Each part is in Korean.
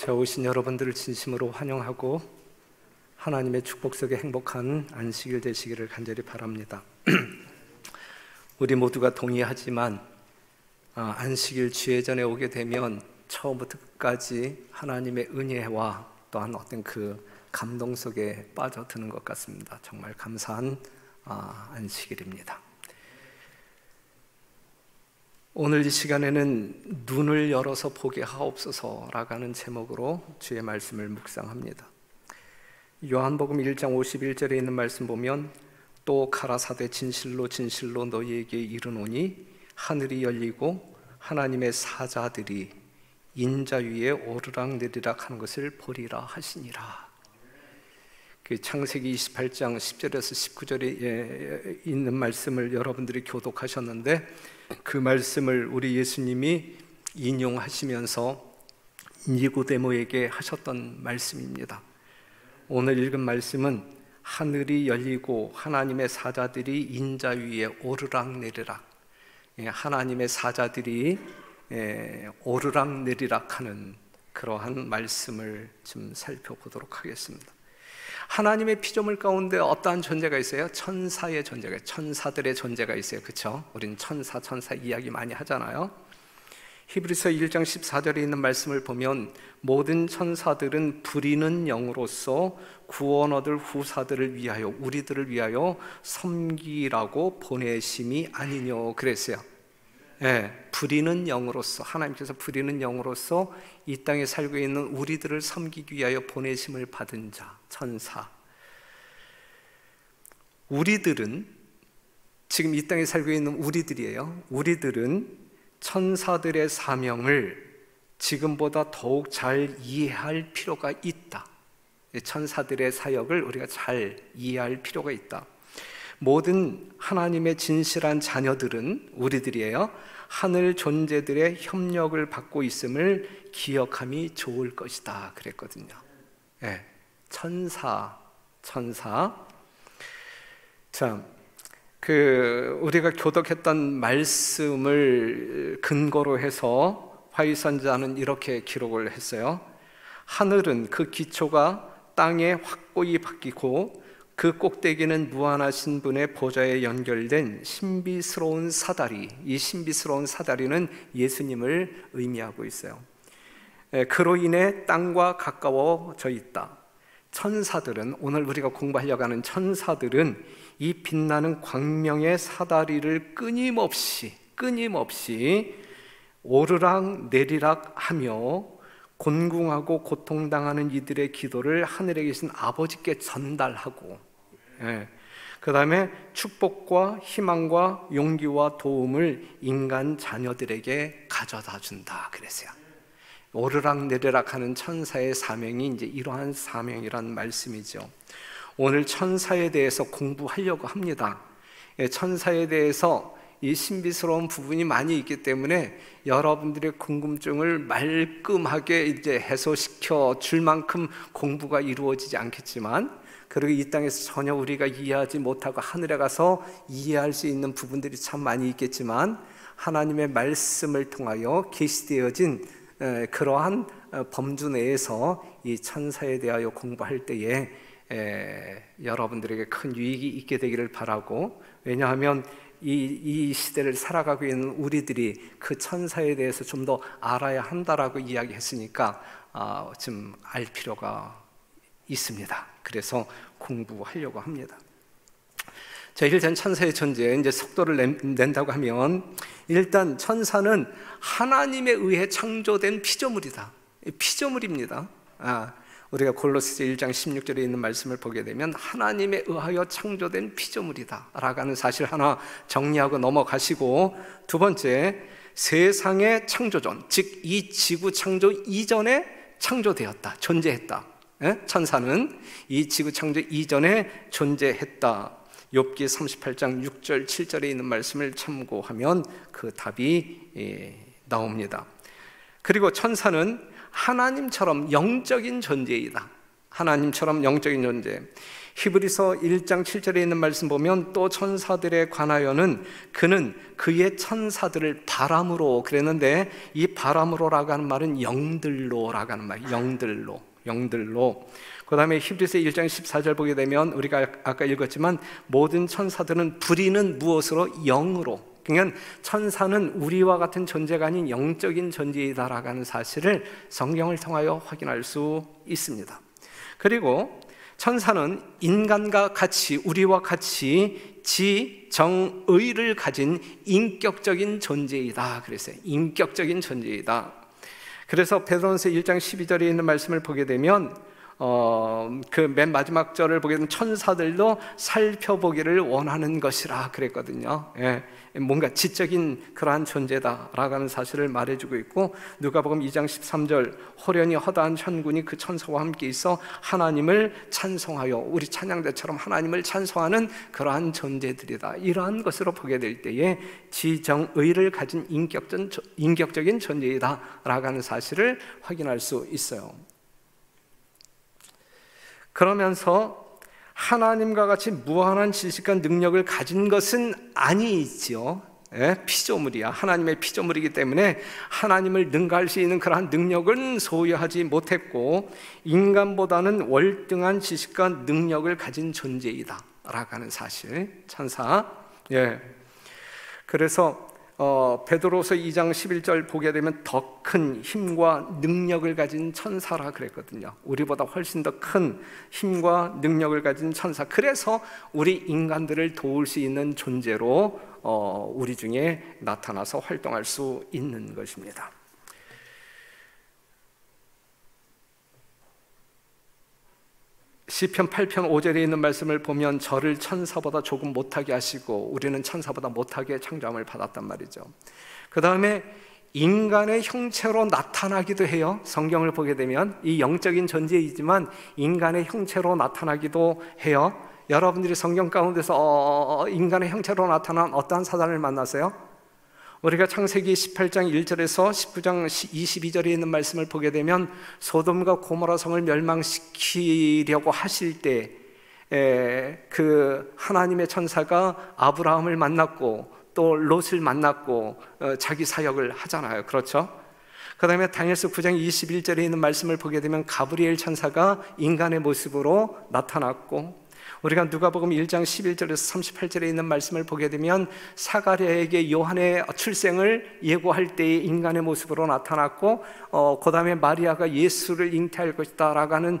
저 오신 여러분들을 진심으로 환영하고 하나님의 축복 속에 행복한 안식일 되시기를 간절히 바랍니다. 우리 모두가 동의하지만 안식일 주예전에 오게 되면 처음부터 끝까지 하나님의 은혜와 또한 어떤 그 감동 속에 빠져드는 것 같습니다. 정말 감사한 안식일입니다. 오늘 이 시간에는 눈을 열어서 보게 하옵소서라고 하는 제목으로 주의 말씀을 묵상합니다. 요한복음 1장 51절에 있는 말씀 보면 또 가라사대 진실로 진실로 너희에게 이르노니 하늘이 열리고 하나님의 사자들이 인자 위에 오르락내리락 하는 것을 보리라 하시니라. 그 창세기 28장 10절에서 19절에 있는 말씀을 여러분들이 교독하셨는데 그 말씀을 우리 예수님이 인용하시면서 니고데모에게 하셨던 말씀입니다. 오늘 읽은 말씀은 하늘이 열리고 하나님의 사자들이 인자 위에 오르락내리락, 하나님의 사자들이 오르락내리락 하는 그러한 말씀을 좀 살펴보도록 하겠습니다. 하나님의 피조물 가운데 어떠한 존재가 있어요? 천사의 존재가, 천사들의 존재가 있어요. 그렇죠? 우린 천사 이야기 많이 하잖아요. 히브리서 1장 14절에 있는 말씀을 보면 모든 천사들은 부리는 영으로서 구원 얻을 후사들을 위하여, 우리들을 위하여 섬기라고 보내심이 아니뇨 그랬어요. 부리는 영으로서, 하나님께서 부리는 영으로서 이 땅에 살고 있는 우리들을 섬기기 위하여 보내심을 받은 자, 천사. 우리들은, 지금 이 땅에 살고 있는 우리들이에요. 우리들은 천사들의 사명을 지금보다 더욱 잘 이해할 필요가 있다. 천사들의 사역을 우리가 잘 이해할 필요가 있다. 모든 하나님의 진실한 자녀들은, 우리들이에요, 하늘 존재들의 협력을 받고 있음을 기억함이 좋을 것이다 그랬거든요. 천사. 자, 우리가 교독했던 말씀을 근거로 해서 화위선자는 이렇게 기록을 했어요. 하늘은 그 기초가 땅에 확고히 박히고 그 꼭대기는 무한하신 분의 보좌에 연결된 신비스러운 사다리, 이 신비스러운 사다리는 예수님을 의미하고 있어요. 그로 인해 땅과 가까워져 있다. 천사들은, 오늘 우리가 공부하려고 하는 천사들은 이 빛나는 광명의 사다리를 끊임없이 오르락 내리락 하며 곤궁하고 고통당하는 이들의 기도를 하늘에 계신 아버지께 전달하고, 그 다음에 축복과 희망과 용기와 도움을 인간 자녀들에게 가져다 준다 그랬어요. 오르락내리락 하는 천사의 사명이 이제 이러한 사명이란 말씀이죠. 오늘 천사에 대해서 공부하려고 합니다. 천사에 대해서 이 신비스러운 부분이 많이 있기 때문에 여러분들의 궁금증을 말끔하게 이제 해소시켜 줄 만큼 공부가 이루어지지 않겠지만, 그리고 이 땅에서 전혀 우리가 이해하지 못하고 하늘에 가서 이해할 수 있는 부분들이 참 많이 있겠지만, 하나님의 말씀을 통하여 계시되어진 그러한 범주 내에서 이 천사에 대하여 공부할 때에 여러분들에게 큰 유익이 있게 되기를 바라고, 왜냐하면 이 시대를 살아가고 있는 우리들이 그 천사에 대해서 좀 더 알아야 한다라고 이야기했으니까 좀 알 필요가 있습니다. 그래서 공부하려고 합니다. 자, 일단 천사의 존재, 이제 속도를 낸다고 하면, 일단 천사는 하나님에 의해 창조된 피조물이다. 피조물입니다. 우리가 골로새서 1장 16절에 있는 말씀을 보게 되면 하나님에 의하여 창조된 피조물이다 라고 하는 사실 하나 정리하고 넘어가시고, 두 번째, 세상의 창조전, 즉 이 지구 창조 이전에 창조되었다, 존재했다. 천사는 이 지구 창조 이전에 존재했다. 욥기 38장 6절 7절에 있는 말씀을 참고하면 그 답이 나옵니다. 그리고 천사는 하나님처럼 영적인 존재이다. 하나님처럼 영적인 존재. 히브리서 1장 7절에 있는 말씀 보면 또 천사들에 관하여는 그는 그의 천사들을 바람으로 그랬는데, 이 바람으로라고 하는 말은 영들로라고 하는 말이에요. 영들로. 그 다음에 히브리서 1장 14절 보게 되면 우리가 아까 읽었지만 모든 천사들은 부리는 무엇으로? 영으로. 그러니까 천사는 우리와 같은 존재가 아닌 영적인 존재이다라고 하는 사실을 성경을 통하여 확인할 수 있습니다. 그리고 천사는 인간과 같이, 우리와 같이 지정의를 가진 인격적인 존재이다 그랬어요. 인격적인 존재이다. 그래서 베드로전서 1장 12절에 있는 말씀을 보게 되면 그 맨 마지막 절을 보게 되면 천사들도 살펴보기를 원하는 것이라 그랬거든요. 예, 뭔가 지적인 그러한 존재다라고 하는 사실을 말해주고 있고, 누가복음 2장 13절 호련히 허다한 천군이 그 천사와 함께 있어 하나님을 찬송하여, 우리 찬양대처럼 하나님을 찬송하는 그러한 존재들이다, 이러한 것으로 보게 될 때에 지정의를 가진 인격적인 존재이다라고 하는 사실을 확인할 수 있어요. 그러면서 하나님과 같이 무한한 지식과 능력을 가진 것은 아니지요. 피조물이야. 하나님의 피조물이기 때문에 하나님을 능가할 수 있는 그러한 능력은 소유하지 못했고, 인간보다는 월등한 지식과 능력을 가진 존재이다 라고 하는 사실, 천사. 그래서 베드로서 2장 11절 보게 되면 더 큰 힘과 능력을 가진 천사라 그랬거든요. 우리보다 훨씬 더 큰 힘과 능력을 가진 천사. 그래서 우리 인간들을 도울 수 있는 존재로 우리 중에 나타나서 활동할 수 있는 것입니다. 시편 8편 5절에 있는 말씀을 보면 저를 천사보다 조금 못하게 하시고 우리는 천사보다 못하게 창조함을 받았단 말이죠. 그 다음에 인간의 형체로 나타나기도 해요. 성경을 보게 되면 이 영적인 존재이지만 인간의 형체로 나타나기도 해요. 여러분들이 성경 가운데서 인간의 형체로 나타난 어떠한 사단을 만나세요? 우리가 창세기 18장 1절에서 19장 22절에 있는 말씀을 보게 되면 소돔과 고모라 성을 멸망시키려고 하실 때 그 하나님의 천사가 아브라함을 만났고 또 롯을 만났고 자기 사역을 하잖아요. 그렇죠? 그 다음에 다니엘서 9장 21절에 있는 말씀을 보게 되면 가브리엘 천사가 인간의 모습으로 나타났고, 우리가 누가복음 1장 11절에서 38절에 있는 말씀을 보게 되면 사가랴에게 요한의 출생을 예고할 때에 인간의 모습으로 나타났고, 그 다음에 마리아가 예수를 잉태할 것이다 라고 하는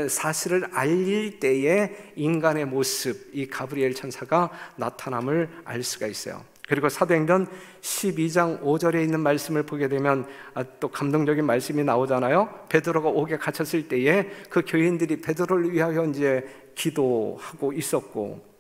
사실을 알릴 때에 인간의 모습, 이 가브리엘 천사가 나타남을 알 수가 있어요. 그리고 사도행전 12장 5절에 있는 말씀을 보게 되면 또 감동적인 말씀이 나오잖아요. 베드로가 옥에 갇혔을 때에 그 교인들이 베드로를 위하여 이제 기도하고 있었고,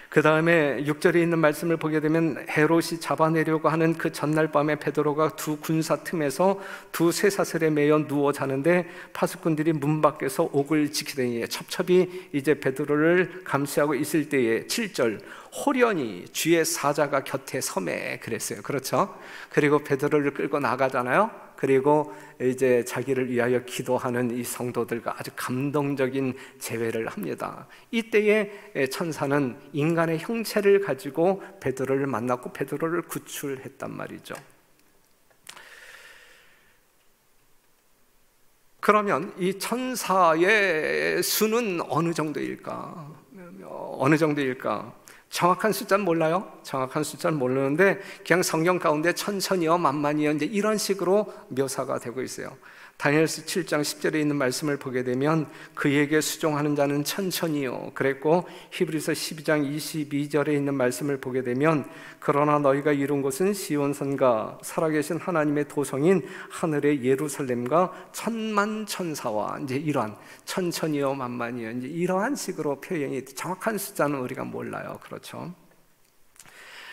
그 다음에 6절에 있는 말씀을 보게 되면 헤롯이 잡아내려고 하는 그 전날 밤에 베드로가 두 군사 틈에서 두 쇠사슬에 매여 누워 자는데 파수꾼들이 문 밖에서 옥을 지키더니 첩첩이 이제 베드로를 감시하고 있을 때에 7절 호련히 주의 사자가 곁에 섬에 그랬어요. 그렇죠? 그리고 베드로를 끌고 나가잖아요. 그리고 이제 자기를 위하여 기도하는 이 성도들과 아주 감동적인 재회를 합니다. 이때에 천사는 인간의 형체를 가지고 베드로를 만났고 베드로를 구출했단 말이죠. 그러면 이 천사의 수는 어느 정도일까? 어느 정도일까? 정확한 숫자는 몰라요. 정확한 숫자는 모르는데 그냥 성경 가운데 천천히요, 만만히요, 이제 이런 식으로 묘사가 되고 있어요. 다니엘서 7장 10절에 있는 말씀을 보게 되면 그에게 수종하는 자는 천천히요 그랬고, 히브리서 12장 22절에 있는 말씀을 보게 되면 그러나 너희가 이룬 곳은 시온산과 살아계신 하나님의 도성인 하늘의 예루살렘과 천만 천사와, 이제 이러한 천천히요 만만히요, 이제 이러한 식으로 표현이, 정확한 숫자는 우리가 몰라요. 그렇죠?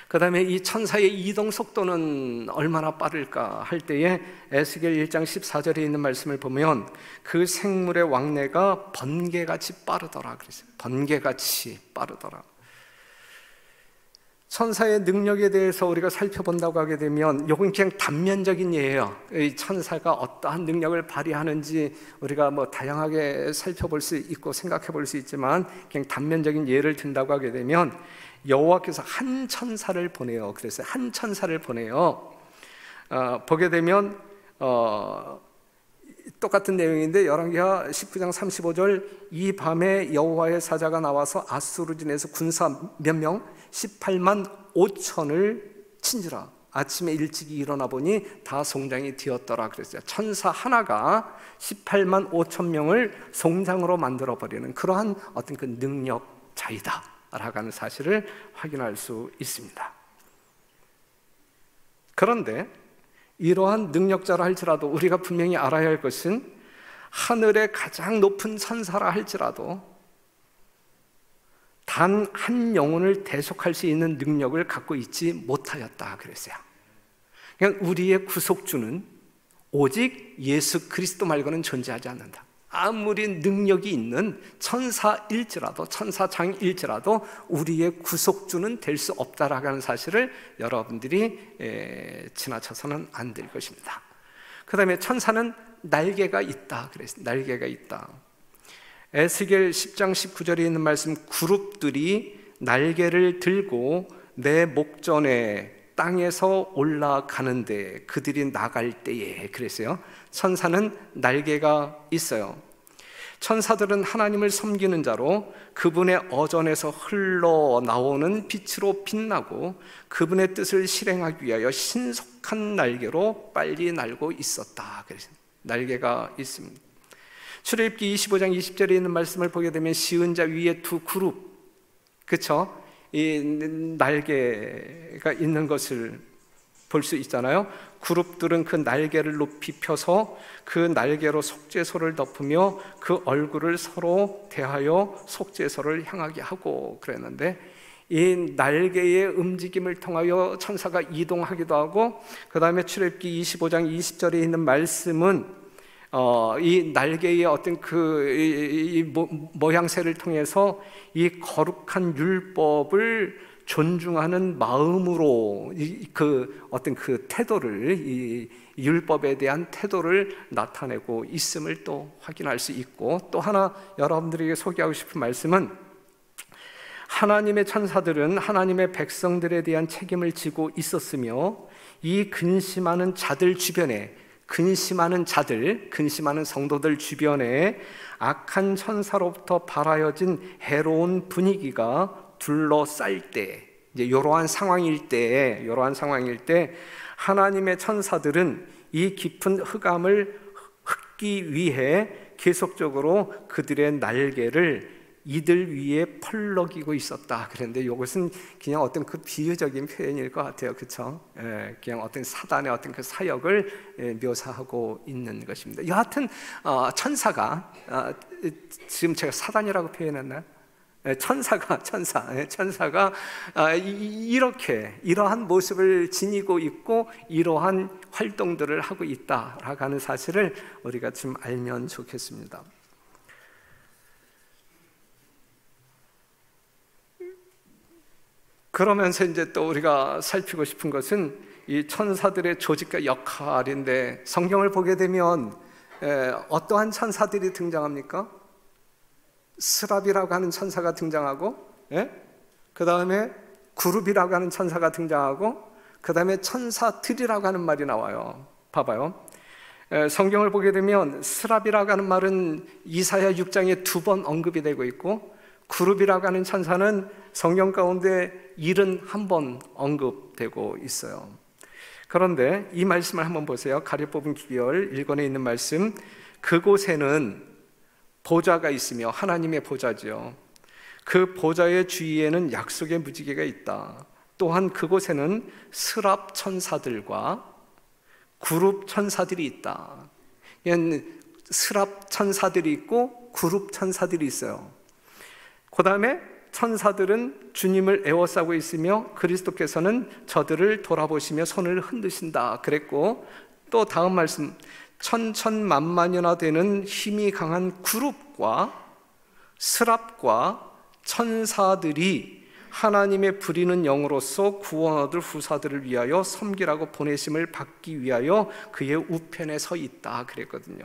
그 다음에 이 천사의 이동 속도는 얼마나 빠를까 할 때에 에스겔 1장 14절에 있는 말씀을 보면 그 생물의 왕래가 번개같이 빠르더라 그랬어요. 번개같이 빠르더라. 천사의 능력에 대해서 우리가 살펴본다고 하게 되면 이건 그냥 단면적인 예예요. 이 천사가 어떠한 능력을 발휘하는지 우리가 다양하게 살펴볼 수 있고 생각해 볼 수 있지만, 그냥 단면적인 예를 든다고 하게 되면 여호와께서 한 천사를 보내요. 그래서 한 천사를 보내요. 보게 되면 똑같은 내용인데 열왕기하 19장 35절, 이 밤에 여호와의 사자가 나와서 아수르진에서 군사 몇 명? 18만 5천을 친지라. 아침에 일찍이 일어나 보니 다 송장이 되었더라 그랬어요. 천사 하나가 18만 5천 명을 송장으로 만들어버리는 그러한 어떤 그 능력자이다 라고 하는 사실을 확인할 수 있습니다. 그런데 이러한 능력자라 할지라도 우리가 분명히 알아야 할 것은, 하늘의 가장 높은 천사라 할지라도 단 한 영혼을 대속할 수 있는 능력을 갖고 있지 못하였다 그랬어요. 그냥 우리의 구속주는 오직 예수 그리스도 말고는 존재하지 않는다. 아무리 능력이 있는 천사일지라도, 천사장일지라도 우리의 구속주는 될 수 없다라고 하는 사실을 여러분들이 지나쳐서는 안 될 것입니다. 그 다음에 천사는 날개가 있다 그랬어요. 날개가 있다. 에스겔 10장 19절에 있는 말씀, 그룹들이 날개를 들고 내 목전에 땅에서 올라가는데 그들이 나갈 때에, 그랬어요. 천사는 날개가 있어요. 천사들은 하나님을 섬기는 자로 그분의 어전에서 흘러나오는 빛으로 빛나고 그분의 뜻을 실행하기 위하여 신속한 날개로 빨리 날고 있었다. 그래서 날개가 있습니다. 출애굽기 25장 20절에 있는 말씀을 보게 되면 시은 자 위에 두 그룹, 그렇죠? 이 날개가 있는 것을 볼 수 있잖아요. 그룹들은 그 날개를 높이 펴서 그 날개로 속죄소를 덮으며 그 얼굴을 서로 대하여 속죄소를 향하게 하고 그랬는데, 이 날개의 움직임을 통하여 천사가 이동하기도 하고, 그 다음에 출애굽기 25장 20절에 있는 말씀은 이 날개의 어떤 이 모양새를 통해서 이 거룩한 율법을 존중하는 마음으로 어떤 그 태도를, 이 율법에 대한 태도를 나타내고 있음을 또 확인할 수 있고, 또 하나 여러분들에게 소개하고 싶은 말씀은, 하나님의 천사들은 하나님의 백성들에 대한 책임을 지고 있었으며, 이 근심하는 자들 주변에, 근심하는 성도들 주변에 악한 천사로부터 발하여진 해로운 분위기가 둘러쌀 때, 이제 이러한 상황일 때 하나님의 천사들은 이 깊은 흑암을 흩기 위해 계속적으로 그들의 날개를 이들 위에 펄럭이고 있었다. 그런데 이것은 그냥 어떤 그 비유적인 표현일 것 같아요, 그렇죠? 그냥 어떤 사단의 어떤 그 사역을 묘사하고 있는 것입니다. 여하튼 천사가 지금 제가 사단이라고 표현했나요? 천사가 이러한 모습을 지니고 있고 이러한 활동들을 하고 있다라고 하는 사실을 우리가 좀 알면 좋겠습니다. 그러면서 이제 또 우리가 살피고 싶은 것은 이 천사들의 조직과 역할인데, 성경을 보게 되면 어떠한 천사들이 등장합니까? 스랍이라고 하는 천사가 등장하고, 그 다음에 그룹이라고 하는 천사가 등장하고, 그 다음에 천사들이라고 하는 말이 나와요. 봐봐요. 성경을 보게 되면 스랍이라고 하는 말은 이사야 6장에 2번 언급이 되고 있고, 그룹이라고 하는 천사는 성경 가운데 71번 언급되고 있어요. 그런데 이 말씀을 한번 보세요. 가려 뽑은 기별 1권에 있는 말씀, 그곳에는 보좌가 있으며, 하나님의 보좌죠. 그 보좌의 주위에는 약속의 무지개가 있다. 또한 그곳에는 스랍 천사들과 그룹 천사들이 있다. 스랍 천사들이 있고 그룹 천사들이 있어요. 그 다음에 천사들은 주님을 에워싸고 있으며 그리스도께서는 저들을 돌아보시며 손을 흔드신다 그랬고, 또 다음 말씀, 천천만만여나 되는 힘이 강한 그룹과 스랍과 천사들이 하나님의 부리는 영으로서 구원 얻을 후사들을 위하여 섬기라고 보내심을 받기 위하여 그의 우편에 서 있다 그랬거든요.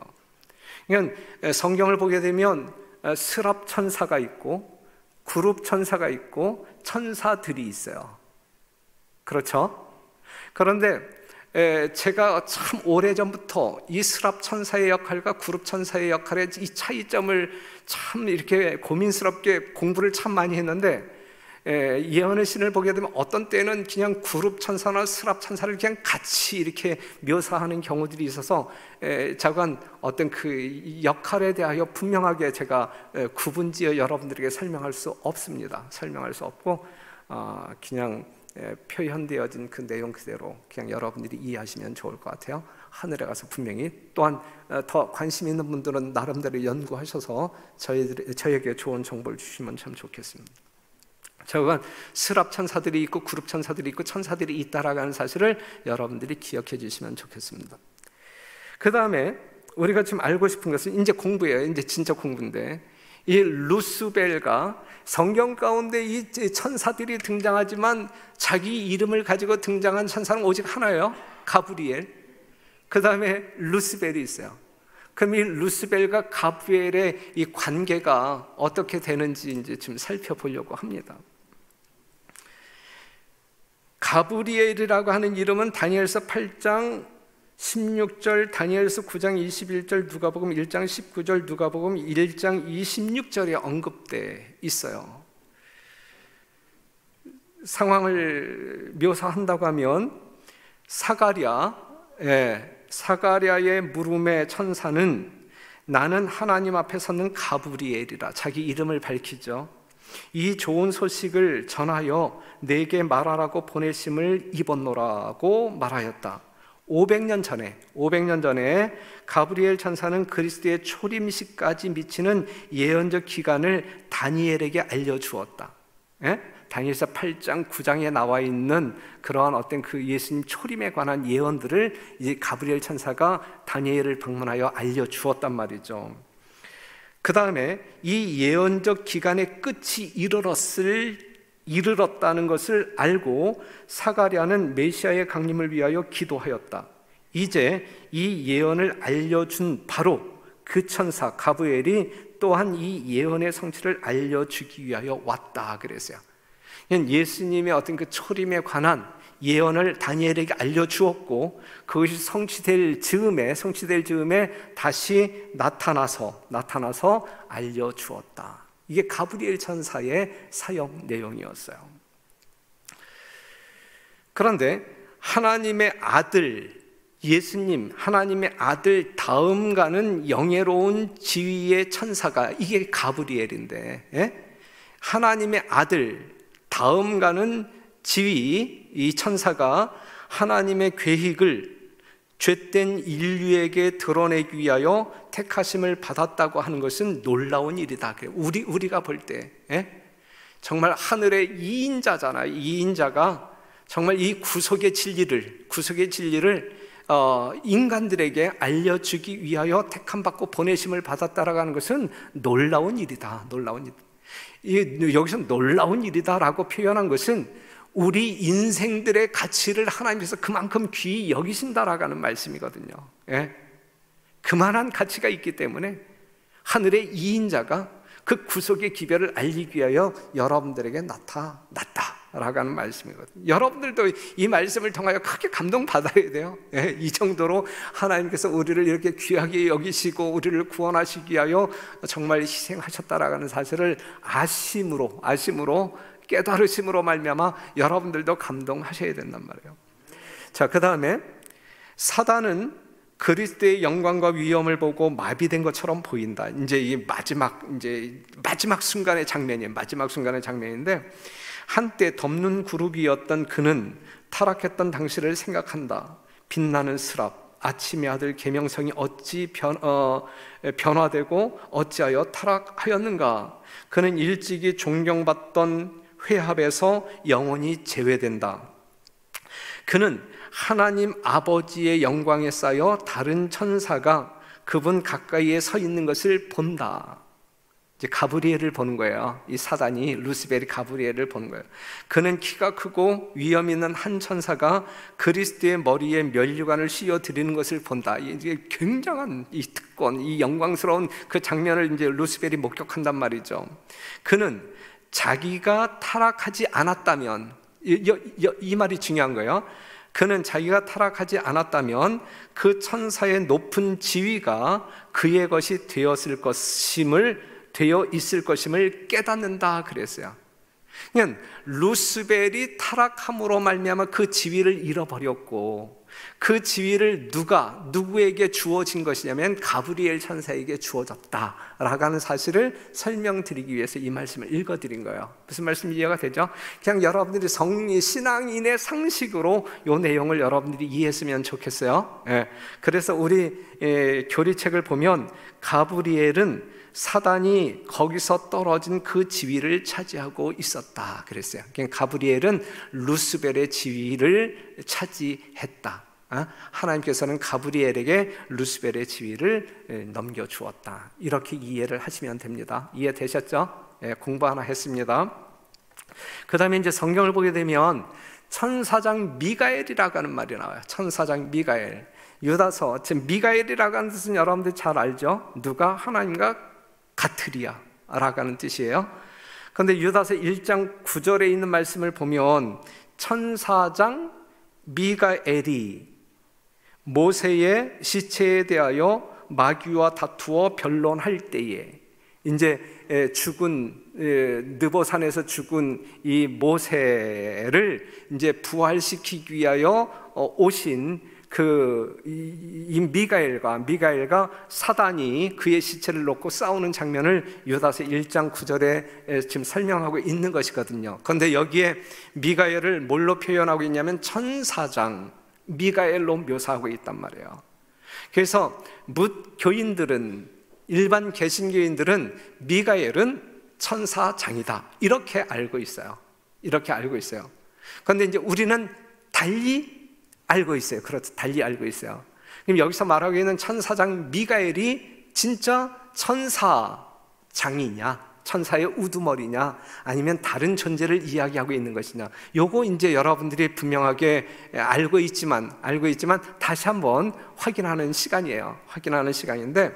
그러니까 성경을 보게 되면 스랍 천사가 있고 구룹 천사가 있고 천사들이 있어요. 그렇죠? 그런데 제가 참 오래전부터 이 스랍 천사의 역할과 구룹 천사의 역할의 이 차이점을 참 이렇게 고민스럽게 공부를 참 많이 했는데, 예언의 신을 보게 되면 어떤 때는 그냥 구룹 천사나 스랍 천사를 그냥 같이 이렇게 묘사하는 경우들이 있어서 잠깐 어떤 그 역할에 대하여 분명하게 제가 구분지어 여러분들에게 설명할 수 없습니다. 설명할 수 없고 그냥 표현되어진 그 내용 그대로 그냥 여러분들이 이해하시면 좋을 것 같아요. 하늘에 가서 분명히, 또한 더 관심 있는 분들은 나름대로 연구하셔서 저에게 좋은 정보를 주시면 참 좋겠습니다. 저건 스랍 천사들이 있고 구룹 천사들이 있고 천사들이 있다라는 사실을 여러분들이 기억해 주시면 좋겠습니다. 그 다음에 우리가 지금 알고 싶은 것은 이제 공부예요. 이제 진짜 공부인데, 이 루스벨가 성경 가운데 이 천사들이 등장하지만 자기 이름을 가지고 등장한 천사는 오직 하나예요. 가브리엘. 그 다음에 루스벨이 있어요. 그럼 이 루스벨과 가브리엘의 이 관계가 어떻게 되는지 이제 좀 살펴보려고 합니다. 가브리엘이라고 하는 이름은 다니엘서 8장 16절, 다니엘서 9장 21절, 누가복음 1장 19절, 누가복음 1장 26절에 언급돼 있어요. 상황을 묘사한다고 하면 사가랴의 물음의 천사는 나는 하나님 앞에 서는 가브리엘이라, 자기 이름을 밝히죠. 이 좋은 소식을 전하여 내게 말하라고 보내심을 입었노라고 말하였다. 500년 전에 가브리엘 천사는 그리스도의 초림시까지 미치는 예언적 기간을 다니엘에게 알려주었다. 다니엘서 8장 9장에 나와 있는 그러한 어떤 그 예수님 초림에 관한 예언들을 이제 가브리엘 천사가 다니엘을 방문하여 알려주었단 말이죠. 그 다음에 이 예언적 기간의 끝이 이르렀다는 것을 알고 사가랴는 메시아의 강림을 위하여 기도하였다. 이제 이 예언을 알려준 바로 그 천사 가브리엘이 또한 이 예언의 성취를 알려주기 위하여 왔다 그랬어요. 예수님의 어떤 그 초림에 관한 예언을 다니엘에게 알려주었고, 그것이 성취될 즈음에 다시 나타나서 알려주었다. 이게 가브리엘 천사의 사역 내용이었어요. 그런데 하나님의 아들 예수님, 하나님의 아들 다음 가는 영예로운 지위의 천사가 이게 가브리엘인데, 하나님의 아들 다음 가는 지위, 이 천사가 하나님의 계획을 죄된 인류에게 드러내기 위하여 택하심을 받았다고 하는 것은 놀라운 일이다. 우리가 볼 때 정말 하늘의 2인자잖아요. 2인자가 정말 이 구속의 진리를 인간들에게 알려주기 위하여 택함받고 보내심을 받았다라고 하는 것은 놀라운 일이다. 놀라운 일. 여기서 놀라운 일이다라고 표현한 것은 우리 인생들의 가치를 하나님께서 그만큼 귀히 여기신다라고 하는 말씀이거든요. 그만한 가치가 있기 때문에 하늘의 2인자가 그 구속의 기별을 알리기 위하여 여러분들에게 나타났다라고 하는 말씀이거든요. 여러분들도 이 말씀을 통하여 크게 감동받아야 돼요. 이 정도로 하나님께서 우리를 이렇게 귀하게 여기시고 우리를 구원하시기 위하여 정말 희생하셨다라고 하는 사실을 아심으로 깨달으심으로 말미암아 여러분들도 감동하셔야 된단 말이에요. 자, 그 다음에 사단은 그리스도의 영광과 위엄을 보고 마비된 것처럼 보인다. 이제 이 마지막 순간의 장면이에요. 마지막 순간의 장면인데, 한때 덮는 그룹이었던 그는 타락했던 당시를 생각한다. 빛나는 스랍, 아침의 아들 계명성이 어찌 변화되고 어찌하여 타락하였는가. 그는 일찍이 존경받던 회합에서 영원히 제외된다. 그는 하나님 아버지의 영광에 쌓여 다른 천사가 그분 가까이에 서 있는 것을 본다. 이제 가브리엘을 보는 거예요. 이 사단이, 루시벨이 가브리엘을 보는 거예요. 그는 키가 크고 위험 있는 한 천사가 그리스도의 머리에 면류관을 씌워 드리는 것을 본다. 이게 굉장한 이 특권, 이 영광스러운 그 장면을 이제 루시벨이 목격한단 말이죠. 그는 자기가 타락하지 않았다면, 이 말이 중요한 거예요. 그는 자기가 타락하지 않았다면 그 천사의 높은 지위가 그의 것이 되어 있을 것임을 깨닫는다 그랬어요. 그냥 루스벨이 타락함으로 말미암아 그 지위를 잃어버렸고, 그 지위를 누구에게 주어진 것이냐면 가브리엘 천사에게 주어졌다라고 하는 사실을 설명드리기 위해서 이 말씀을 읽어드린 거예요. 무슨 말씀이 이해가 되죠? 그냥 여러분들이 신앙인의 상식으로 이 내용을 여러분들이 이해했으면 좋겠어요. 그래서 우리 교리책을 보면 가브리엘은 사단이 거기서 떨어진 그 지위를 차지하고 있었다 그랬어요. 그러니까 가브리엘은 루스벨의 지위를 차지했다. 하나님께서는 가브리엘에게 루스벨의 지위를 넘겨주었다. 이렇게 이해를 하시면 됩니다. 이해되셨죠? 공부 하나 했습니다. 그 다음에 이제 성경을 보게 되면 천사장 미가엘이라고 하는 말이 나와요. 천사장 미가엘. 유다서, 지금 미가엘이라고 하는 뜻은 여러분들 잘 알죠? 누가 하나님과 같으리야 라고 하는 뜻이에요. 그런데 유다서 1장 9절에 있는 말씀을 보면 천사장 미가엘이 모세의 시체에 대하여 마귀와 다투어 변론할 때에, 이제 죽은 느보산에서 죽은 이 모세를 이제 부활시키기 위하여 오신 이 미가엘과 사단이 그의 시체를 놓고 싸우는 장면을 유다서 1장 9절에 지금 설명하고 있는 것이거든요. 그런데 여기에 미가엘을 뭘로 표현하고 있냐면 천사장 미가엘로 묘사하고 있단 말이에요. 그래서 교인들은, 일반 개신교인들은 미가엘은 천사장이다 이렇게 알고 있어요. 그런데 이제 우리는 달리 알고 있어요. 그렇죠. 달리 알고 있어요. 그럼 여기서 말하고 있는 천사장 미가엘이 진짜 천사장이냐, 천사의 우두머리냐, 아니면 다른 존재를 이야기하고 있는 것이냐, 요거 이제 여러분들이 분명하게 알고 있지만 다시 한번 확인하는 시간이에요. 확인하는 시간인데,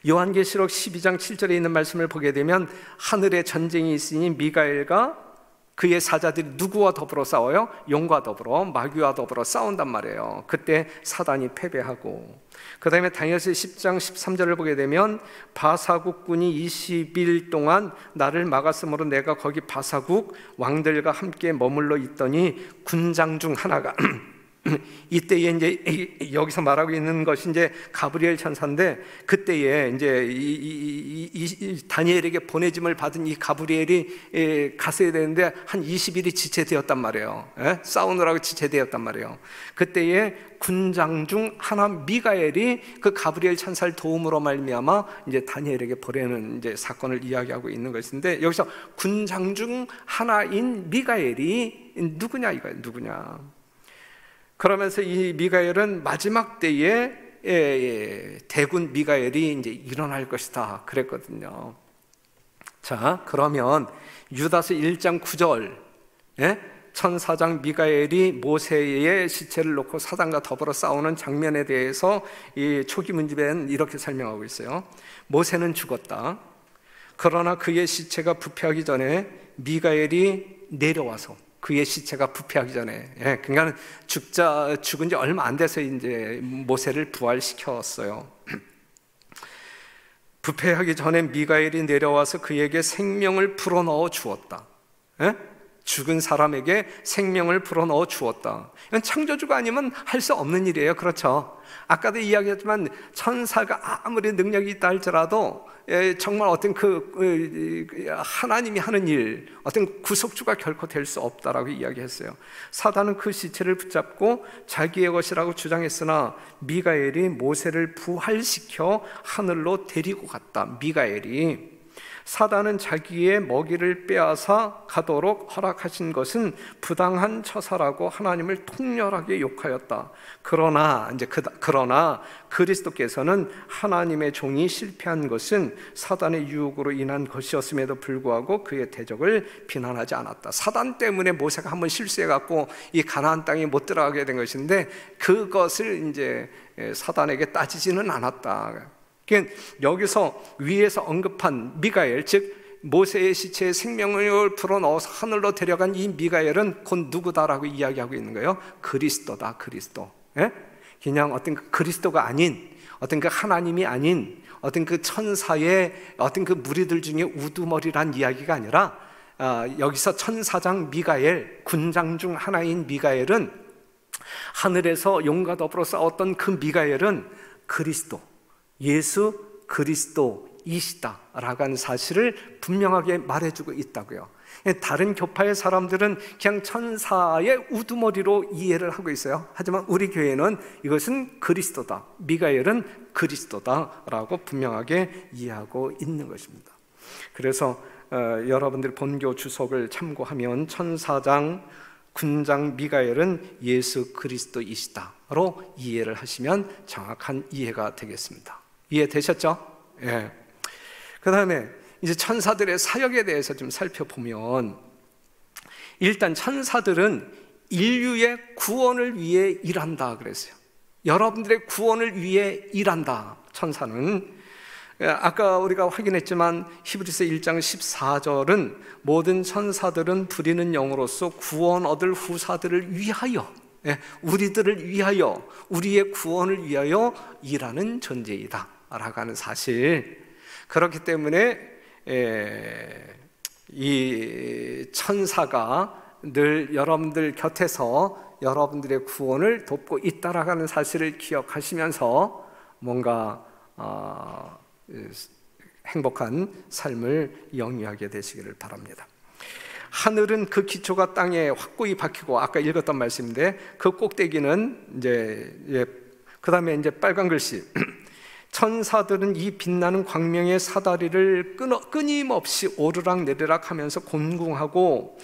요한계시록 12장 7절에 있는 말씀을 보게 되면 하늘에 전쟁이 있으니 미가엘과 그의 사자들이 누구와 더불어 싸워요? 용과 더불어, 마귀와 더불어 싸운단 말이에요. 그때 사단이 패배하고, 그 다음에 다니엘서 10장 13절을 보게 되면 바사국군이 20일 동안 나를 막았으므로 내가 거기 바사국 왕들과 함께 머물러 있더니 군장 중 하나가 이때에 이제 여기서 말하고 있는 것이 이제 가브리엘 천사인데, 그때에 이제 이 다니엘에게 보내짐을 받은 이 가브리엘이 갔어야 되는데 한 20일이 지체되었단 말이에요. 싸우느라고 지체되었단 말이에요. 그때에 군장 중 하나 미가엘이 그 가브리엘 천사를 도움으로 말미암아 이제 다니엘에게 보내는 이제 사건을 이야기하고 있는 것인데, 여기서 군장 중 하나인 미가엘이 누구냐 이거예요. 누구냐? 그러면서 이 미가엘은 마지막 때에 대군 미가엘이 이제 일어날 것이다 그랬거든요. 자, 그러면 유다서 1장 9절, 천사장 미가엘이 모세의 시체를 놓고 사단과 더불어 싸우는 장면에 대해서 이 초기 문집에는 이렇게 설명하고 있어요. 모세는 죽었다. 그러나 그의 시체가 부패하기 전에 미가엘이 내려와서, 그의 시체가 부패하기 전에, 그러니까 죽은 지 얼마 안 돼서 이제 모세를 부활시켰어요. 부패하기 전에 미가엘이 내려와서 그에게 생명을 불어넣어 주었다. 죽은 사람에게 생명을 불어넣어 주었다. 이건 창조주가 아니면 할 수 없는 일이에요. 그렇죠? 아까도 이야기했지만 천사가 아무리 능력이 있다 할지라도 정말 어떤 하나님이 하는 일, 어떤 구속주가 결코 될 수 없다라고 이야기했어요. 사단은 그 시체를 붙잡고 자기의 것이라고 주장했으나 미가엘이 모세를 부활시켜 하늘로 데리고 갔다. 미가엘이 사단은 자기의 먹이를 빼앗아 가도록 허락하신 것은 부당한 처사라고 하나님을 통렬하게 욕하였다. 그러나 그리스도께서는 하나님의 종이 실패한 것은 사단의 유혹으로 인한 것이었음에도 불구하고 그의 대적을 비난하지 않았다. 사단 때문에 모세가 한번 실수해갖고 이 가나안 땅에 못 들어가게 된 것인데 그것을 이제 사단에게 따지지는 않았다. 여기서 위에서 언급한 미가엘, 즉 모세의 시체에 생명을 불어넣어서 하늘로 데려간 이 미가엘은 곧 누구다라고 이야기하고 있는 거예요. 그리스도다, 그리스도. 예? 그냥 어떤 그 그리스도가 아닌, 어떤 그 하나님이 아닌 어떤 그 천사의 어떤 그 무리들 중에 우두머리란 이야기가 아니라 여기서 천사장 미가엘, 군장 중 하나인 미가엘은, 하늘에서 용과 더불어 싸웠던 그 미가엘은 그리스도, 예수 그리스도이시다 라고 하는 사실을 분명하게 말해주고 있다고요. 다른 교파의 사람들은 그냥 천사의 우두머리로 이해를 하고 있어요. 하지만 우리 교회는 이것은 그리스도다, 미가엘은 그리스도다 라고 분명하게 이해하고 있는 것입니다. 그래서 여러분들 본교 주석을 참고하면 천사장 군장 미가엘은 예수 그리스도이시다로 이해를 하시면 정확한 이해가 되겠습니다. 이해되셨죠? 예. 그 다음에 이제 천사들의 사역에 대해서 좀 살펴보면, 일단 천사들은 인류의 구원을 위해 일한다 그랬어요. 여러분들의 구원을 위해 일한다. 천사는 아까 우리가 확인했지만 히브리서 1장 14절은 모든 천사들은 부리는 영으로서 구원 얻을 후사들을 위하여, 우리들을 위하여, 우리의 구원을 위하여 일하는 존재이다 라고 하는 사실. 그렇기 때문에 이 천사가 늘 여러분들 곁에서 여러분들의 구원을 돕고 있다라고 하는 사실을 기억하시면서 뭔가 행복한 삶을 영위하게 되시기를 바랍니다. 하늘은 그 기초가 땅에 확고히 박히고, 아까 읽었던 말씀인데 그 꼭대기는 이제 그 다음에 이제 빨간 글씨 천사들은 이 빛나는 광명의 사다리를 끊임없이 오르락내리락 하면서 곤궁하고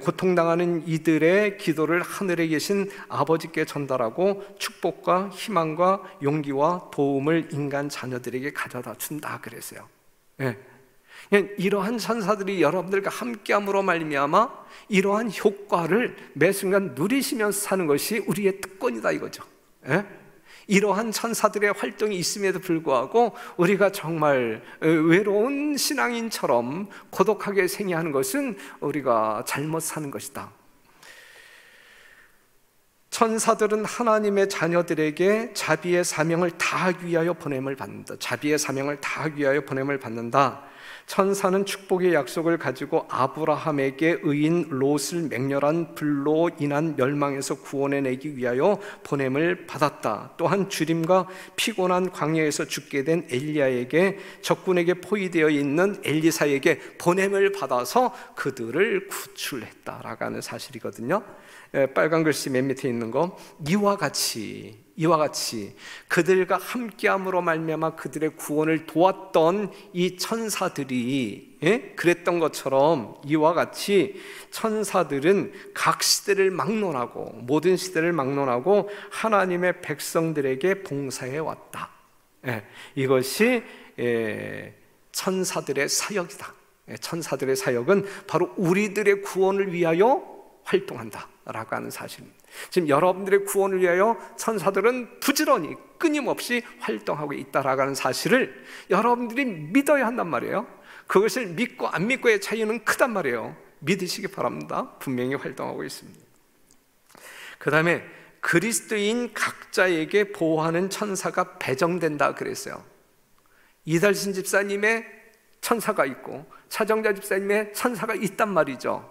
고통당하는 이들의 기도를 하늘에 계신 아버지께 전달하고 축복과 희망과 용기와 도움을 인간 자녀들에게 가져다 준다 그랬어요. 이러한 천사들이 여러분들과 함께함으로 말미암아 이러한 효과를 매 순간 누리시면서 사는 것이 우리의 특권이다 이거죠. 이러한 천사들의 활동이 있음에도 불구하고 우리가 정말 외로운 신앙인처럼 고독하게 생애하는 것은 우리가 잘못 사는 것이다. 천사들은 하나님의 자녀들에게 자비의 사명을 다하기 위하여 보냄을 받는다. 자비의 사명을 다하기 위하여 보냄을 받는다. 천사는 축복의 약속을 가지고 아브라함에게 의인 롯을 맹렬한 불로 인한 멸망에서 구원해내기 위하여 보냄을 받았다. 또한 주림과 피곤한 광야에서 죽게 된 엘리야에게, 적군에게 포위되어 있는 엘리사에게 보냄을 받아서 그들을 구출했다라고 하는 사실이거든요. 빨간 글씨 맨 밑에 있는 거, 이와 같이 그들과 함께함으로 말미암아 그들의 구원을 도왔던 이 천사들이 그랬던 것처럼, 이와 같이 천사들은 각 시대를 막론하고, 모든 시대를 막론하고 하나님의 백성들에게 봉사해 왔다. 이것이 천사들의 사역이다. 천사들의 사역은 바로 우리들의 구원을 위하여 활동한다 라고 하는 사실입니다. 지금 여러분들의 구원을 위하여 천사들은 부지런히 끊임없이 활동하고 있다라고 하는 사실을 여러분들이 믿어야 한단 말이에요. 그것을 믿고 안 믿고의 차이는 크단 말이에요. 믿으시기 바랍니다. 분명히 활동하고 있습니다. 그 다음에 그리스도인 각자에게 보호하는 천사가 배정된다 그랬어요. 이달신 집사님의 천사가 있고 차정자 집사님의 천사가 있단 말이죠.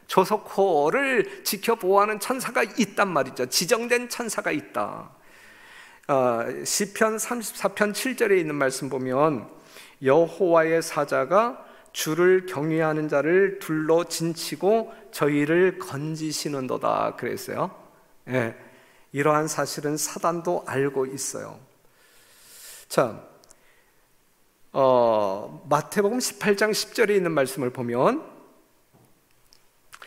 조석호를 지켜보호하는 천사가 있단 말이죠. 지정된 천사가 있다. 시편 34편 7절에 있는 말씀 보면, 여호와의 사자가 주를 경외하는 자를 둘러 진치고 저희를 건지시는도다 그랬어요. 이러한 사실은 사단도 알고 있어요. 자, 마태복음 18장 10절에 있는 말씀을 보면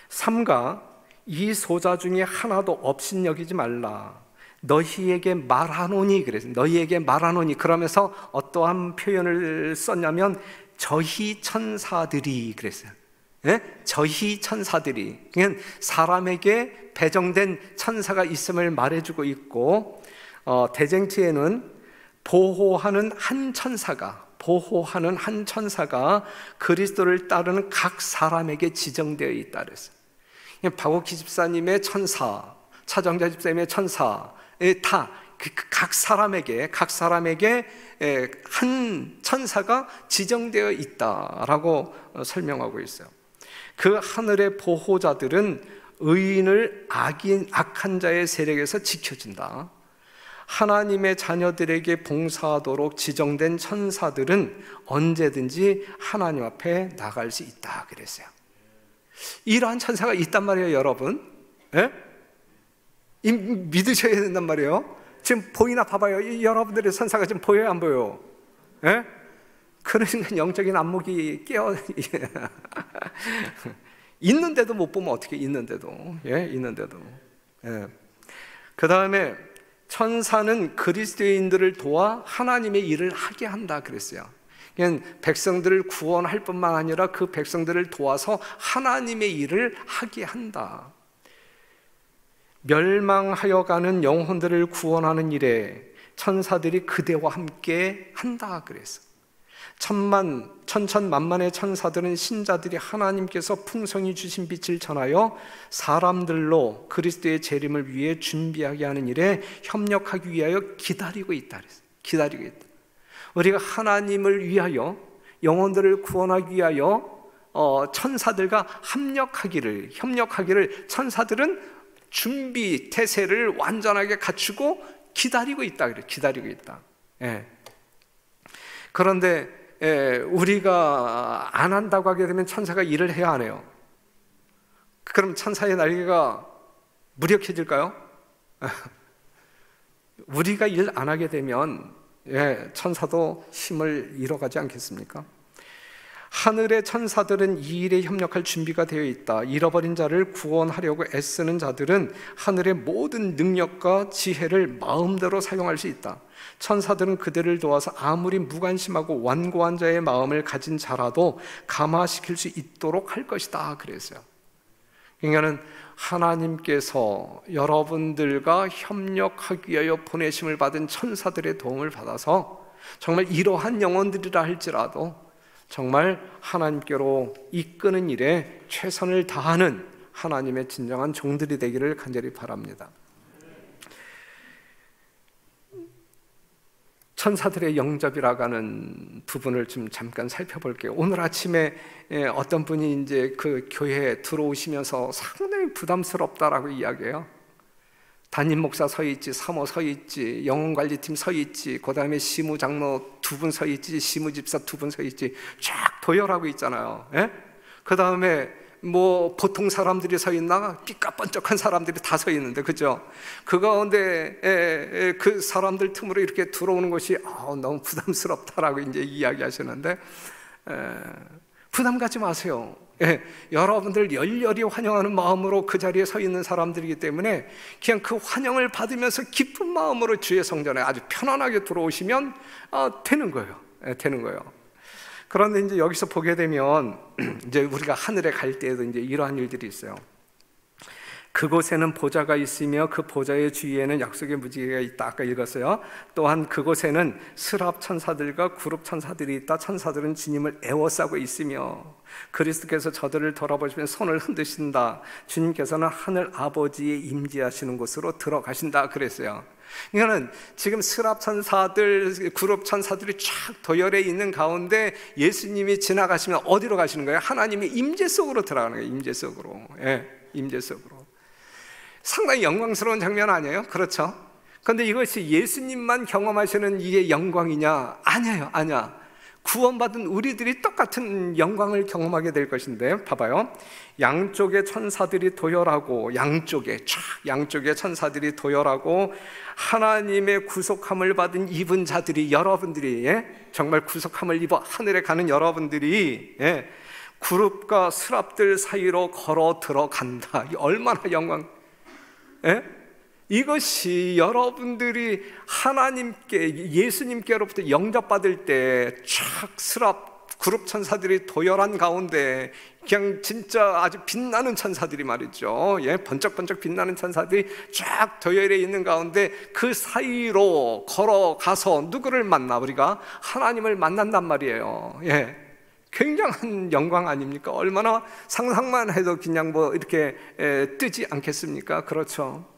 삼가 이 소자 중에 하나도 업신여기지 말라 너희에게 말하노니 그래서 너희에게 말하노니 그러면서 어떠한 표현을 썼냐면 저희 천사들이 그랬어요. 예? 저희 천사들이 그냥 사람에게 배정된 천사가 있음을 말해주고 있고 대쟁투에는 보호하는 한 천사가 그리스도를 따르는 각 사람에게 지정되어 있다 그랬어요. 박옥희 집사님의 천사, 차정자 집사님의 천사 다 각 사람에게 한 천사가 지정되어 있다라고 설명하고 있어요. 그 하늘의 보호자들은 의인을 악한 자의 세력에서 지켜준다. 하나님의 자녀들에게 봉사하도록 지정된 천사들은 언제든지 하나님 앞에 나갈 수 있다 그랬어요. 이러한 천사가 있단 말이에요, 여러분. 예? 믿으셔야 된단 말이에요. 지금 보이나 봐봐요. 여러분들의 천사가 지금 보여요, 안 보여요? 예? 그러니까 영적인 안목이 깨어 있는데도 못 보면 어떻게 있는데도 그 다음에 천사는 그리스도인들을 도와 하나님의 일을 하게 한다 그랬어요. 그냥 백성들을 구원할 뿐만 아니라 그 백성들을 도와서 하나님의 일을 하게 한다. 멸망하여 가는 영혼들을 구원하는 일에 천사들이 그대와 함께 한다 그랬어. 천천만만의 천사들은 신자들이 하나님께서 풍성히 주신 빛을 전하여 사람들로 그리스도의 재림을 위해 준비하게 하는 일에 협력하기 위하여 기다리고 있다 그랬어. 기다리고 있다. 우리가 하나님을 위하여 영혼들을 구원하기 위하여 천사들과 협력하기를 천사들은 준비 태세를 완전하게 갖추고 기다리고 있다 그래. 기다리고 있다. 예. 그런데 우리가 안 한다고 하게 되면 천사가 일을 해야 하네요. 그럼 천사의 날개가 무력해질까요? 우리가 일 안 하게 되면 천사도 힘을 잃어가지 않겠습니까? 하늘의 천사들은 이 일에 협력할 준비가 되어 있다. 잃어버린 자를 구원하려고 애쓰는 자들은 하늘의 모든 능력과 지혜를 마음대로 사용할 수 있다. 천사들은 그들을 도와서 아무리 무관심하고 완고한 자의 마음을 가진 자라도 감화시킬 수 있도록 할 것이다 그랬어요. 그러니까 하나님께서 여러분들과 협력하기 위하여 보내심을 받은 천사들의 도움을 받아서 정말 이러한 영혼들이라 할지라도 정말 하나님께로 이끄는 일에 최선을 다하는 하나님의 진정한 종들이 되기를 간절히 바랍니다. 천사들의 영접이라고 하는 부분을 좀 잠깐 살펴볼게요. 오늘 아침에 어떤 분이 이제 그 교회에 들어오시면서 상당히 부담스럽다라고 이야기해요. 담임 목사 서 있지, 사모 서 있지, 영혼관리팀 서 있지, 그 다음에 시무 장로 2분 서 있지, 시무 집사 2분 서 있지, 쫙 도열하고 있잖아요. 그 다음에 뭐 보통 사람들이 서 있나? 삐까뻔쩍한 사람들이 다 서 있는데, 그죠? 그 가운데 그 사람들 틈으로 이렇게 들어오는 것이 너무 부담스럽다라고 이제 이야기하시는데, 부담 갖지 마세요. 여러분들 열렬히 환영하는 마음으로 그 자리에 서 있는 사람들이기 때문에 그냥 그 환영을 받으면서 기쁜 마음으로 주의 성전에 아주 편안하게 들어오시면 되는 거예요. 되는 거예요. 그런데 이제 여기서 보게 되면 이제 우리가 하늘에 갈 때에도 이제 이러한 일들이 있어요. 그곳에는 보좌가 있으며 그 보좌의 주위에는 약속의 무지개가 있다. 아까 읽었어요. 또한 그곳에는 스랍 천사들과 구룹 천사들이 있다. 천사들은 주님을 애워싸고 있으며 그리스도께서 저들을 돌아보시면 손을 흔드신다. 주님께서는 하늘 아버지의 임재하시는 곳으로 들어가신다 그랬어요. 그러니까 지금 스랍 천사들, 구룹 천사들이 쫙 도열해 있는 가운데 예수님이 지나가시면 어디로 가시는 거예요? 하나님의 임재 속으로 들어가는 거예요. 임재 속으로. 임재 속으로. 상당히 영광스러운 장면 아니에요? 그렇죠? 그런데 이것이 예수님만 경험하시는 이게 영광이냐? 아니에요, 아니야. 구원받은 우리들이 똑같은 영광을 경험하게 될 것인데, 봐봐요. 양쪽의 천사들이 도열하고, 양쪽의 천사들이 도열하고, 하나님의 구속함을 받은 입은 자들이, 여러분들이, 정말 구속함을 입어 하늘에 가는 여러분들이 구룹과 스랍들 사이로 걸어 들어간다. 얼마나 영광! 이것이 여러분들이 하나님께, 예수님께로부터 영접받을 때 쫙 스랍 그룹 천사들이 도열한 가운데 그냥 진짜 아주 빛나는 천사들이 말이죠, 번쩍번쩍 빛나는 천사들이 쫙 도열해 있는 가운데 그 사이로 걸어가서 누구를 만나? 우리가 하나님을 만난단 말이에요. 굉장한 영광 아닙니까? 얼마나 상상만 해도 그냥 뭐 이렇게 뜨지 않겠습니까? 그렇죠.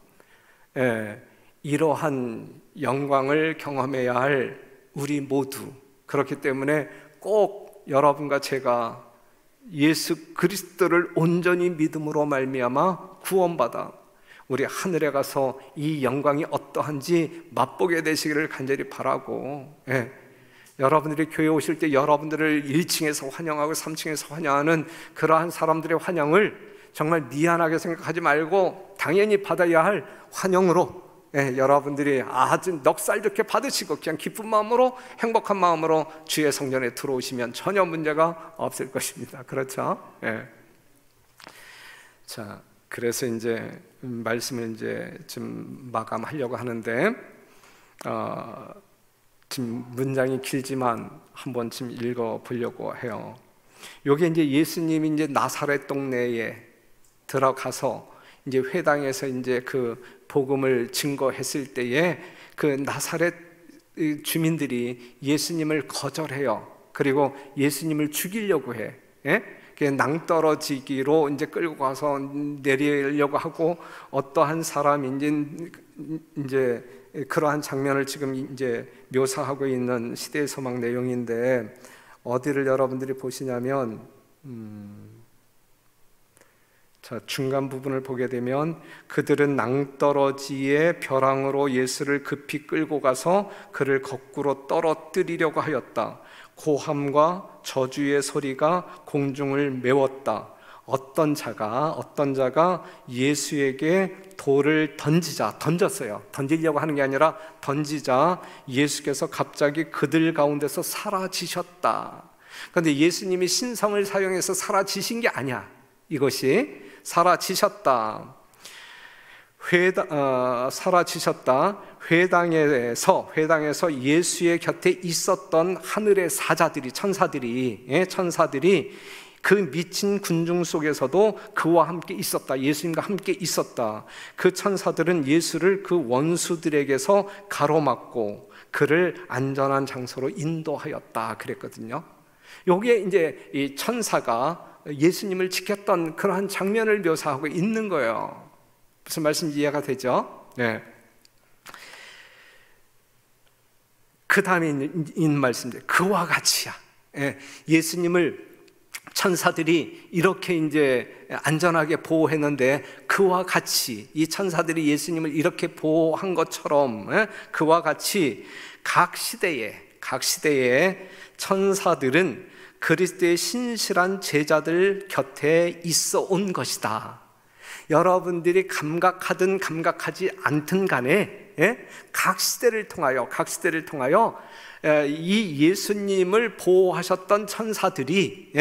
이러한 영광을 경험해야 할 우리 모두, 그렇기 때문에 꼭 여러분과 제가 예수 그리스도를 온전히 믿음으로 말미암아 구원받아 우리 하늘에 가서 이 영광이 어떠한지 맛보게 되시기를 간절히 바라고, 여러분들이 교회 오실 때 여러분들을 1층에서 환영하고 3층에서 환영하는 그러한 사람들의 환영을 정말 미안하게 생각하지 말고 당연히 받아야 할 환영으로, 여러분들이 아주 넉살 좋게 받으시고 그냥 기쁜 마음으로, 행복한 마음으로 주의 성전에 들어오시면 전혀 문제가 없을 것입니다. 그렇죠? 자, 그래서 이제 말씀을 이제 좀 마감하려고 하는데, 지금 문장이 길지만 한번 좀 읽어보려고 해요. 요게 이제 예수님이 이제 나사렛 동네에 들어가서 이제 회당에서 이제 그 복음을 증거했을 때에 그 나사렛 주민들이 예수님을 거절해요. 그리고 예수님을 죽이려고 해. 낭떠러지기로 이제 끌고 가서 내리려고 하고, 어떠한 사람인지 이제 그러한 장면을 지금 이제 묘사하고 있는 시대의 소망 내용인데, 어디를 여러분들이 보시냐면, 자, 중간 부분을 보게 되면 그들은 낭떠러지의 벼랑으로 예수를 급히 끌고 가서 그를 거꾸로 떨어뜨리려고 하였다. 고함과 저주의 소리가 공중을 메웠다. 어떤 자가 예수에게 돌을 던졌어요. 던지려고 하는 게 아니라 던지자 예수께서 갑자기 그들 가운데서 사라지셨다. 그런데 예수님이 신성을 사용해서 사라지신 게 아니야. 이것이 사라지셨다. 사라지셨다. 회당에서 예수의 곁에 있었던 하늘의 사자들이, 천사들이 그 미친 군중 속에서도 그와 함께 있었다. 예수님과 함께 있었다. 그 천사들은 예수를 그 원수들에게서 가로막고 그를 안전한 장소로 인도하였다 그랬거든요. 여기에 이제 이 천사가 예수님을 지켰던 그러한 장면을 묘사하고 있는 거예요. 무슨 말씀인지 이해가 되죠? 그 다음에 있는 말씀들, 그와 같이야. 예수님을 천사들이 이렇게 이제 안전하게 보호했는데, 그와 같이 이 천사들이 예수님을 이렇게 보호한 것처럼 그와 같이 각 시대에 천사들은 그리스도의 신실한 제자들 곁에 있어 온 것이다. 여러분들이 감각하든 감각하지 않든 간에 각 시대를 통하여 이 예수님을 보호하셨던 천사들이,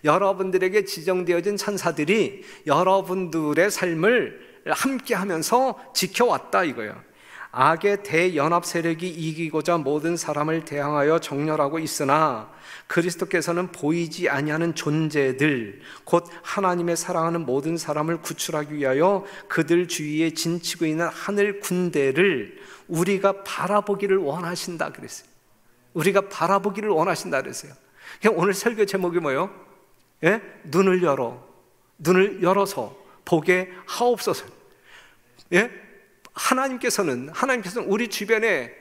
여러분들에게 지정되어진 천사들이 여러분들의 삶을 함께 하면서 지켜왔다 이거예요. 악의 대연합 세력이 이기고자 모든 사람을 대항하여 정렬하고 있으나 그리스도께서는 보이지 아니하는 존재들, 곧 하나님의 사랑하는 모든 사람을 구출하기 위하여 그들 주위에 진치고 있는 하늘 군대를 우리가 바라보기를 원하신다 그랬어요. 우리가 바라보기를 원하신다 그랬어요. 오늘 설교 제목이 뭐예요? 눈을 열어서 보게 하옵소서. 하나님께서는 우리 주변에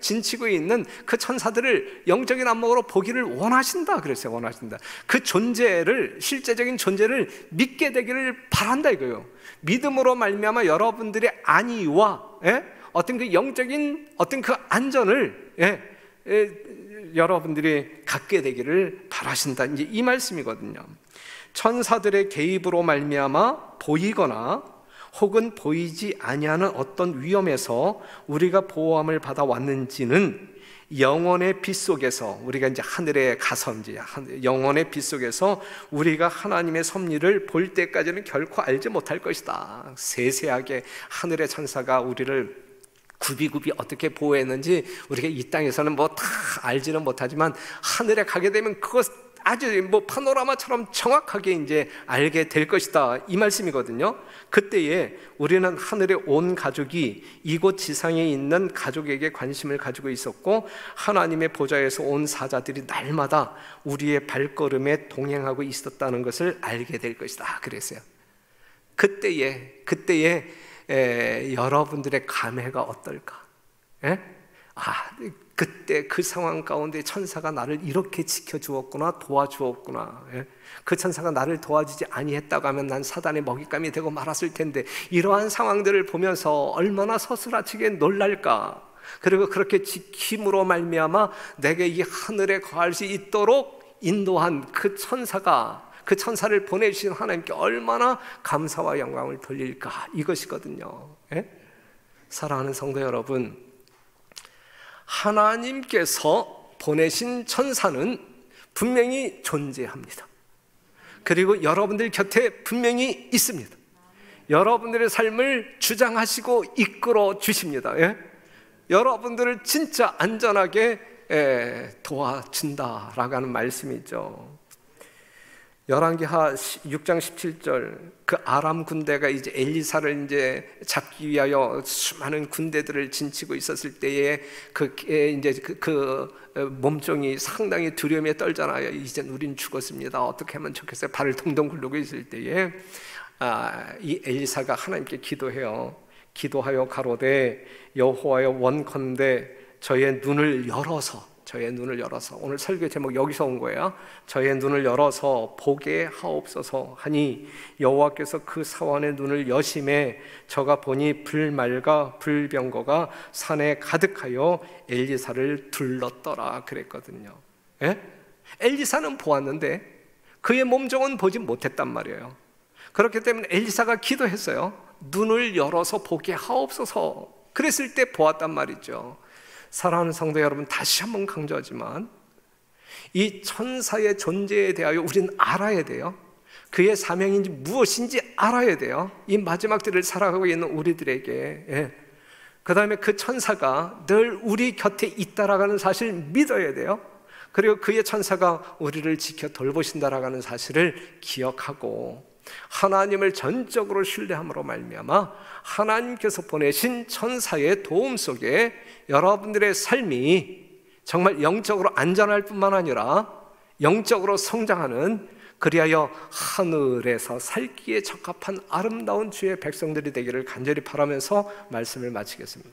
진치고 있는 그 천사들을 영적인 안목으로 보기를 원하신다 그랬어요. 원하신다. 그 존재를, 실제적인 존재를 믿게 되기를 바란다 이거예요. 믿음으로 말미암아 여러분들의 안위와 어떤 그 영적인 어떤 그 안전을 여러분들이 갖게 되기를 바라신다, 이제 이 말씀이거든요. 천사들의 개입으로 말미암아 보이거나 혹은 보이지 아니하는 어떤 위험에서 우리가 보호함을 받아 왔는지는 영원의 빛 속에서, 우리가 이제 하늘에 가서 이제 영원의 빛 속에서 우리가 하나님의 섭리를 볼 때까지는 결코 알지 못할 것이다. 세세하게 하늘의 천사가 우리를 굽이굽이 어떻게 보호했는지 우리가 이 땅에서는 뭐 다 알지는 못하지만 하늘에 가게 되면 그것 아주 뭐 파노라마처럼 정확하게 이제 알게 될 것이다, 이 말씀이거든요. 그때에 우리는 하늘의 온 가족이 이곳 지상에 있는 가족에게 관심을 가지고 있었고, 하나님의 보좌에서 온 사자들이 날마다 우리의 발걸음에 동행하고 있었다는 것을 알게 될 것이다 그랬어요. 그때에 여러분들의 감회가 어떨까? 예? 그때 그 상황 가운데 천사가 나를 이렇게 지켜주었구나, 도와주었구나. 예? 그 천사가 나를 도와주지 아니했다고 하면 난 사단의 먹잇감이 되고 말았을 텐데, 이러한 상황들을 보면서 얼마나 서스라치게 놀랄까. 그리고 그렇게 지킴으로 말미암아 내게 이 하늘에 거할 수 있도록 인도한 그 천사가, 그 천사를 보내주신 하나님께 얼마나 감사와 영광을 돌릴까, 이것이거든요. 예? 사랑하는 성도 여러분, 하나님께서 보내신 천사는 분명히 존재합니다. 그리고 여러분들 곁에 분명히 있습니다. 여러분들의 삶을 주장하시고 이끌어 주십니다. 예? 여러분들을 진짜 안전하게 도와준다라고 하는 말씀이죠. 열왕기하 6장 17절, 그 아람 군대가 이제 엘리사를 이제 잡기 위하여 수많은 군대들을 진치고 있었을 때에 그 몸종이 상당히 두려움에 떨잖아요. 이제 우린 죽었습니다. 어떻게 하면 좋겠어요? 발을 동동 굴르고 있을 때에 이 엘리사가 하나님께 기도해요. 기도하여 가로되 여호와여 원컨대 저의 눈을 열어서, 오늘 설교 제목 여기서 온 거예요. 저의 눈을 열어서 보게 하옵소서 하니 여호와께서 그 사원의 눈을 여심해 저가 보니 불말과 불병거가 산에 가득하여 엘리사를 둘렀더라 그랬거든요. 예? 엘리사는 보았는데 그의 몸종은 보지 못했단 말이에요. 그렇기 때문에 엘리사가 기도했어요. 눈을 열어서 보게 하옵소서. 그랬을 때 보았단 말이죠. 사랑하는 성도 여러분, 다시 한번 강조하지만 이 천사의 존재에 대하여 우리는 알아야 돼요. 그의 사명인지 무엇인지 알아야 돼요. 이 마지막 때를 살아가고 있는 우리들에게. 예. 그 다음에 그 천사가 늘 우리 곁에 있다라는 사실을 믿어야 돼요. 그리고 그의 천사가 우리를 지켜 돌보신다라는 사실을 기억하고, 하나님을 전적으로 신뢰함으로 말미암아 하나님께서 보내신 천사의 도움 속에 여러분들의 삶이 정말 영적으로 안전할 뿐만 아니라 영적으로 성장하는, 그리하여 하늘에서 살기에 적합한 아름다운 주의 백성들이 되기를 간절히 바라면서 말씀을 마치겠습니다.